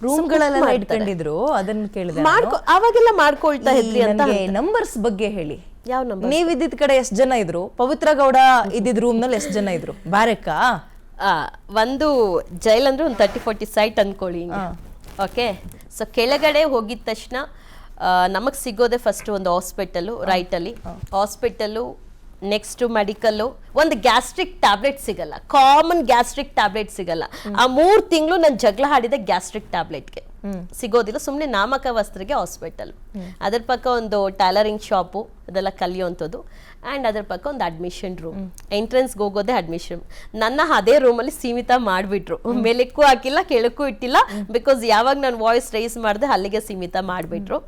ರೂಮ್ಗಳೆಲ್ಲ ಇಟ್ಕೊಂಡಿದ್ರು, ಅದನ್ನ ಕೇಳಿದೆ. ಅವಾಗೆಲ್ಲ ಮಾಡ್ಕೊಳ್ತಾ ಇದ್ರಿ ಅಂತ. ನಂಬರ್ಸ್ ಬಗ್ಗೆ ಹೇಳಿ. ಯಾವ ನಂಬರ್? ನೀವ್ ಇದ್ದಿದ್ ಕಡೆ ಎಷ್ಟು ಜನ ಇದ್ರು? ಪವಿತ್ರ ಗೌಡ ಇದ್ದಿದ್ ರೂಮ್ ನಲ್ಲಿ ಎಷ್ಟು ಜನ ಇದ್ರು? ಬ್ಯಾರೆಕ್ಕಾ? ಒಂದು ಜೈಲ್ ಅಂದ್ರೆ ಒಂದು 30-40 ಸೈಟ್ ಅನ್ಕೊಳ್ಳಿ. ಓಕೆ, ಸೊ ಕೆಳಗಡೆ ಹೋಗಿದ ತಕ್ಷಣ ನಮಗ್ ಸಿಗೋದೆ ಫಸ್ಟ್ ಒಂದು ಹಾಸ್ಪಿಟಲ್ ರೈಟ್ ಅಲ್ಲಿ, ಹಾಸ್ಪಿಟಲ್ ನೆಕ್ಸ್ಟ್ ಮೆಡಿಕಲ್. ಒಂದು ಗ್ಯಾಸ್ಟ್ರಿಕ್ ಟ್ಯಾಬ್ಲೆಟ್ ಸಿಗಲ್ಲ, ಕಾಮನ್ ಗ್ಯಾಸ್ಟ್ರಿಕ್ ಟ್ಯಾಬ್ಲೆಟ್ ಸಿಗಲ್ಲ. ಆ 3 ತಿಂಗಳು ನಾನು ಜಗಳ ಆಡಿದೆ ಗ್ಯಾಸ್ಟ್ರಿಕ್ ಟ್ಯಾಬ್ಲೆಟ್ಗೆ, ಸಿಗೋದಿಲ್ಲ. ಸುಮ್ಮನೆ ನಾಮಕವಸ್ತ್ರಿಗೆ ಹಾಸ್ಪಿಟಲ್, ಅದ್ರ ಪಕ್ಕ ಒಂದು ಟೈಲರಿಂಗ್ ಶಾಪು, ಅದೆಲ್ಲ ಕಲಿಯುವಂಥದ್ದು. ಆ್ಯಂಡ್ ಅದ್ರ ಪಕ್ಕ ಒಂದು ಅಡ್ಮಿಷನ್ ರೂಮ್, ಎಂಟ್ರೆನ್ಸ್ಗೆ ಹೋಗೋದೇ ಅಡ್ಮಿಷನ್. ನನ್ನ ಅದೇ ರೂಮಲ್ಲಿ ಸೀಮಿತ ಮಾಡಿಬಿಟ್ರು, ಮೇಲಕ್ಕೂ ಹಾಕಿಲ್ಲ ಕೆಳಕ್ಕೂ ಇಟ್ಟಿಲ್ಲ. ಬಿಕಾಸ್ ಯಾವಾಗ ನಾನು ವಾಯ್ಸ್ ರೈಸ್ ಮಾಡಿದೆ ಅಲ್ಲಿಗೆ ಸೀಮಿತ ಮಾಡಿಬಿಟ್ರು.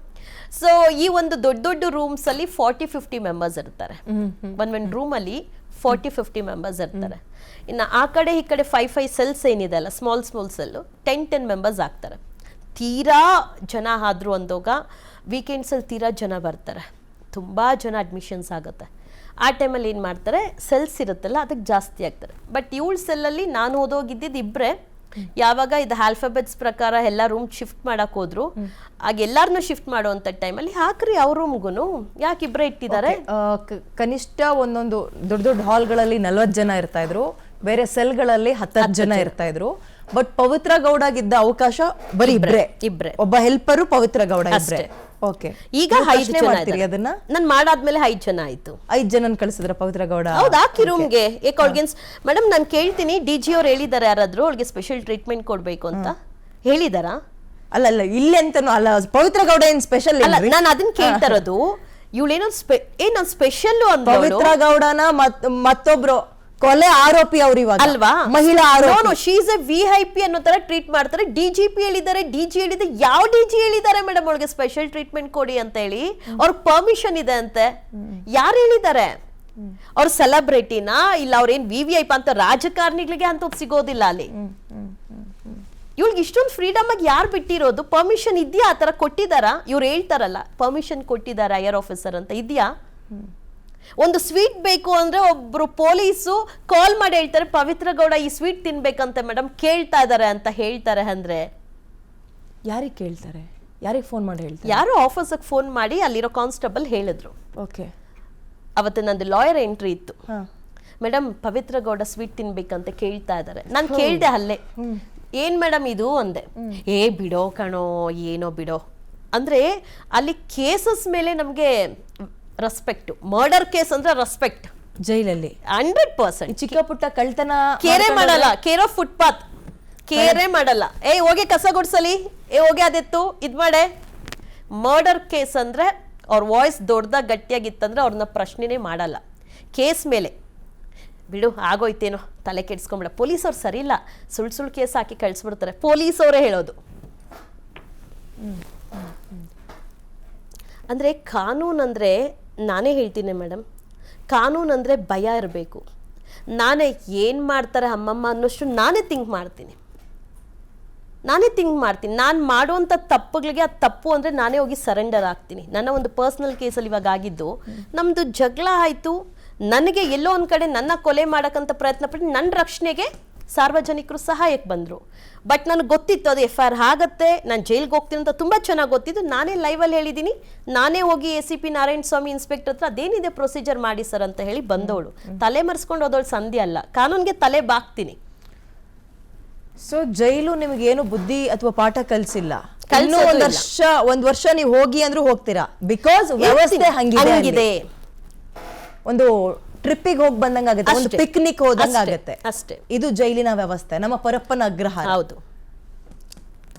ಸೊ ಈ ಒಂದು ದೊಡ್ಡ ದೊಡ್ಡ ರೂಮ್ಸ್ ಅಲ್ಲಿ 40-50 ಮೆಂಬರ್ಸ್ ಇರ್ತಾರೆ. ಒಂದ್ ರೂಮ್ ಅಲ್ಲಿ 40-50 ಮೆಂಬರ್ಸ್ ಇರ್ತಾರೆ. ಇನ್ನು ಆ ಕಡೆ ಈ ಕಡೆ 5 ಸೆಲ್ಸ್ ಏನಿದೆ ಅಲ್ಲ, ಸ್ಮಾಲ್ ಸೆಲ್ 10 ಮೆಂಬರ್ಸ್ ಆಗ್ತಾರೆ. ತೀರಾ ಜನ ಆದ್ರು ಅಂದಾಗ ವೀಕೆಂಡ್ಸ್ ಅಲ್ಲಿ ತೀರಾ ಜನ ಬರ್ತಾರೆ, ತುಂಬಾ ಜನ ಅಡ್ಮಿಷನ್ಸ್ ಆಗುತ್ತೆ. ಆ ಟೈಮಲ್ಲಿ ಏನು ಮಾಡ್ತಾರೆ, ಸೆಲ್ಸ್ ಇರುತ್ತಲ್ಲ ಅದಕ್ಕೆ ಜಾಸ್ತಿ ಆಗ್ತಾರೆ. ಬಟ್ 7 ಸೆಲ್ಲಲ್ಲಿ ನಾನು ಓದೋಗಿದ್ದಿದ್ದು ಇಬ್ಬರೇ. ಯಾವಾಗ ಇದು ಆಲ್ಫಾಬೆಟ್ಸ್ ಪ್ರಕಾರ ಎಲ್ಲ ರೂಮ್ ಶಿಫ್ಟ್ ಮಾಡಕ್ ಹೋದ್ರು, ಆಗ ಎಲ್ಲಾರನ್ನೂ ಶಿಫ್ಟ್ ಮಾಡುವಂತ ಟೈಮಲ್ಲಿ ಹಾಕ್ರಿ ಅವ್ರ ರೂಮ್ಗೂ ಯಾಕೆ ಇಬ್ಬರೇ ಇಟ್ಟಿದ್ದಾರೆ. ಕನಿಷ್ಠ ಒಂದೊಂದು ದೊಡ್ಡ ದೊಡ್ಡ ಹಾಲ್ಗಳಲ್ಲಿ 40 ಜನ ಇರ್ತಾ ಇದ್ರು, ಬೇರೆ ಸೆಲ್ಗಳಲ್ಲಿ 10 ಜನ ಇರ್ತಾ ಇದ್ರು. ಬಟ್ ಪವಿತ್ರ ಗೌಡಗಿದ್ದ ಅವಕಾಶ ಬರೀ ಇಬ್ರೆ, ಒಬ್ಬ ಹೆಲ್ಪರು ಪವಿತ್ರ ಗೌಡ ಇಬ್ರೆ. ಓಕೆ, ಈಗ 5 ಜನ ಮಾಡ್ತೀರಿ ಅದನ್ನ? ನಾನು ಮಾಡಾದ್ಮೇಲೆ 5 ಜನ ಆಯ್ತು. 5 ಜನ ಕಳಿಸಿದ್ರ ಪವಿತ್ರ ಗೌಡ? ಹೌದು, ಹಾಕಿ ರೂಮ್ಗೆ. ಮೇಡಮ್ ನಾನು ಕೇಳ್ತೀನಿ, DG ಅವ್ರು ಹೇಳಿದಾರೆ ಯಾರಾದ್ರೂ ಅವಳಿಗೆ ಸ್ಪೆಷಲ್ ಟ್ರೀಟ್ಮೆಂಟ್ ಕೊಡ್ಬೇಕು ಅಂತ ಹೇಳಿದಾರಾ? ಅಲ್ಲ ಇಲ್ಲಿ ಅಂತಾನು ಅಲ್ಲ, ಪವಿತ್ರ ಗೌಡ ಏನ್ ಸ್ಪೆಷಲ್ ಅಲ್ಲ, ನಾನು ಅದನ್ನ ಕೇಳ್ತಾ ಇರೋದು. ಇವಳೇನೋ ನಾನು ಸ್ಪೆಷಲ್ ಅಂತ. ಪವಿತ್ರ ಗೌಡನ ಮತ್ತೊಬ್ರು ಕೊಲೆ ಆರೋಪಿ ಅವ್ರು ಇವಾಗ ಅಲ್ವಾ, ಮಹಿಳಾ ಆರೋಪಿ. ಶಿ ಇಸ್ ಎ VIP ಅನ್ನೋ ತರ ಟ್ರೀಟ್ ಮಾಡ್ತಾರೆ. DGP ಹೇಳಿದ್ದಾರೆ, DG ಹೇಳಿದ್ದಾರೆ. ಯಾವ DG ಹೇಳಿದ್ದಾರೆ ಮೇಡಮ್ ಅವಳಿಗೆ ಸ್ಪೆಷಲ್ ಟ್ರೀಟ್ಮೆಂಟ್ ಕೊಡಿ ಅಂತ ಹೇಳಿ? ಅವ್ರ ಪರ್ಮಿಷನ್ ಇದೆ ಅಂತೆ. ಯಾರು ಹೇಳಿದ್ದಾರೆ? ಅವ್ರ ಸೆಲೆಬ್ರಿಟಿನಾ ಇಲ್ಲ ಅವ್ರೇನ್ VIP ಅಂತ ರಾಜಕಾರಣಿಗಳಿಗೆ ಅಂತ ಸಿಗೋದಿಲ್ಲ ಅಲ್ಲಿ. ಇವ್ಳಿಗೆ ಇಷ್ಟೊಂದು ಫ್ರೀಡಮ್ ಆಗಿ ಯಾರು ಬಿಟ್ಟಿರೋದು? ಪರ್ಮಿಷನ್ ಇದೆಯಾ? ಆ ತರ ಕೊಟ್ಟಿದಾರಾ? ಇವ್ರು ಹೇಳ್ತಾರಲ್ಲ ಪರ್ಮಿಷನ್ ಕೊಟ್ಟಿದಾರ ಐಆರ್ ಆಫೀಸರ್ ಅಂತ, ಇದೆಯಾ? ಒಂದು ಸ್ವೀಟ್ ಬೇಕು ಅಂದ್ರೆ ಒಬ್ರು ಪೊಲೀಸು ಕಾಲ್ ಮಾಡಿ ಹೇಳ್ತಾರೆ, ಪವಿತ್ರ ಗೌಡ ಈ ಸ್ವೀಟ್ ತಿನ್ಬೇಕಂತ ಮೇಡಮ್ ಕೇಳ್ತಾ ಇದಾರೆ ಅಂತ ಹೇಳ್ತಾರೆ. ಅಂದ್ರೆ ಯಾರಿಗೆ ಕೇಳ್ತಾರೆ? ಯಾರಿಗೆ ಫೋನ್ ಮಾಡಿ ಹೇಳ್ತಾರೆ? ಯಾರೋ ಆಫೀಸ್ಗೆ ಫೋನ್ ಮಾಡಿ ಅಲ್ಲಿರೋ ಕಾನ್ಸ್ಟೇಬಲ್ ಹೇಳಿದ್ರು. ಓಕೆ, ಅವತ್ತು ನಂದು ಲಾಯರ್ ಎಂಟ್ರಿ ಇತ್ತು. ಮೇಡಮ್ ಪವಿತ್ರ ಗೌಡ ಸ್ವೀಟ್ ತಿನ್ಬೇಕಂತ ಕೇಳ್ತಾ ಇದಾರೆ. ನಾನು ಕೇಳ್ದೆ ಅಲ್ಲೇ, ಏನ್ ಮೇಡಮ್ ಇದು ಅಂದೆ. ಬಿಡೋ ಕಣೋ, ಏನೋ ಬಿಡೋ ಅಂದ್ರೆ ಅಲ್ಲಿ ಕೇಸಸ್ ಮೇಲೆ ನಮ್ಗೆ ರೆಸ್ಪೆಕ್ಟ್. ಮರ್ಡರ್ ಕೇಸ್ ಅಂದ್ರೆ ರೆಸ್ಪೆಕ್ಟ್ ಜೈಲಲ್ಲಿ 100%. ಚಿಕ್ಕ ಪುಟ್ಟ ಕಳ್ತನ ಕೇರೆ ಮಾಡಲ್ಲ, ಕೇರ್ ಆಫ್ ಫುಟ್ಪಾತ್ ಕೇರೆ ಮಾಡಲ್ಲ. ಹೋಗಿ ಕಸ ಗುಡ್ಸಲಿ, ಹೋಗಿ ಅದೆತ್ತು ಇದ್ ಮಾಡೆ. ಮರ್ಡರ್ ಕೇಸ್ ಅಂದ್ರೆ ಅವ್ರ ವಾಯ್ಸ್ ದೊಡ್ಡದಾಗ ಗಟ್ಟಿಯಾಗಿತ್ತಂದ್ರೆ ಅವ್ರನ್ನ ಪ್ರಶ್ನೆನೇ ಮಾಡಲ್ಲ. ಕೇಸ್ ಮೇಲೆ ಬಿಡು ಆಗೋಯ್ತೇನೋ ತಲೆ ಕೆಡ್ಸ್ಕೊಂಬಿಡ. ಪೊಲೀಸ್ ಅವ್ರು ಸರಿ ಇಲ್ಲ, ಸುಳ್ಳು ಕೇಸ್ ಹಾಕಿ ಕಳ್ಸ್ಬಿಡ್ತಾರೆ. ಪೊಲೀಸ್ ಅವರೇ ಹೇಳೋದು. ಅಂದ್ರೆ ಕಾನೂನು ಅಂದ್ರೆ ನಾನೇ ಹೇಳ್ತೀನಿ ಮೇಡಮ್, ಕಾನೂನು ಅಂದರೆ ಭಯ ಇರಬೇಕು. ನಾನೇ ಏನು ಮಾಡ್ತಾರೆ ಅಮ್ಮಮ್ಮ ಅನ್ನೋಷ್ಟು ನಾನೇ ಥಿಂಕ್ ಮಾಡ್ತೀನಿ. ನಾನು ಮಾಡುವಂಥ ತಪ್ಪುಗಳಿಗೆ ಅದು ತಪ್ಪು ಅಂದರೆ ನಾನೇ ಹೋಗಿ ಸರೆಂಡರ್ ಆಗ್ತೀನಿ. ನನ್ನ ಒಂದು ಪರ್ಸ್ನಲ್ ಕೇಸಲ್ಲಿ ಇವಾಗ ಆಗಿದ್ದು, ನಮ್ಮದು ಜಗಳ ಆಯಿತು. ನನಗೆ ಎಲ್ಲೋ ಒಂದು ಕಡೆ ನನ್ನ ಕೊಲೆ ಮಾಡೋಕ್ಕಂತ ಪ್ರಯತ್ನ ಪಟ್ಟು ನನ್ನ ರಕ್ಷಣೆಗೆ ಸಾರ್ವಜನಿಕರು ಸಹಾಯಕ್ಕೆ ಬಂದರು. ಬಟ್ ನನಗೆ ಗೊತ್ತಿತ್ತು ಅದು FIR ಆಗತ್ತೆ, ನಾನು ಜೈಲ್ಗೆ ಹೋಗ್ತೀನಿ ಅಂತ ತುಂಬ ಚೆನ್ನಾಗಿ ಗೊತ್ತಿತ್ತು. ನಾನೇ ಲೈವಲ್ಲಿ ಹೇಳಿದ್ದೀನಿ, ನಾನೇ ಹೋಗಿ ACP ನಾರಾಯಣ ಸ್ವಾಮಿ ಇನ್ಸ್ಪೆಕ್ಟರ್ ಹತ್ರ ಅದೇನಿದೆ ಪ್ರೊಸೀಜರ್ ಮಾಡಿ ಸರ್ ಅಂತ ಹೇಳಿ ಬಂದವಳು. ತಲೆ ಮರೆಸ್ಕೊಂಡು ಹೋದವಳು ಸಂಧಿ ಅಲ್ಲ, ಕಾನೂನಿಗೆ ತಲೆ ಬಾಗ್ತೀನಿ. ಸೊ ಜೈಲು ನಿಮಗೇನು ಬುದ್ಧಿ ಅಥವಾ ಪಾಠ ಕಲಿಸಿಲ್ಲ. ಒಂದ್ ವರ್ಷ ನೀವು ಹೋಗಿ ಅಂದ್ರೂ ಹೋಗ್ತೀರಾ, ಬಿಕಾಸ್ ವ್ಯವಸ್ಥೆ ಹಂಗಿದೆ. ಒಂದು ಟ್ರಿಪ್ಪಿಗೆ ಹೋಗಿ ಬಂದಂಗಾಗುತ್ತೆ, ಒಂದು ಪಿಕ್ನಿಕ್ ಹೋದಂಗಾಗುತ್ತೆ ಅಷ್ಟೇ. ಇದು ಜೈಲಿನ ವ್ಯವಸ್ಥೆ, ನಮ್ಮ ಪರಪ್ಪನ ಅಗ್ರಹಾರ. ಹೌದು.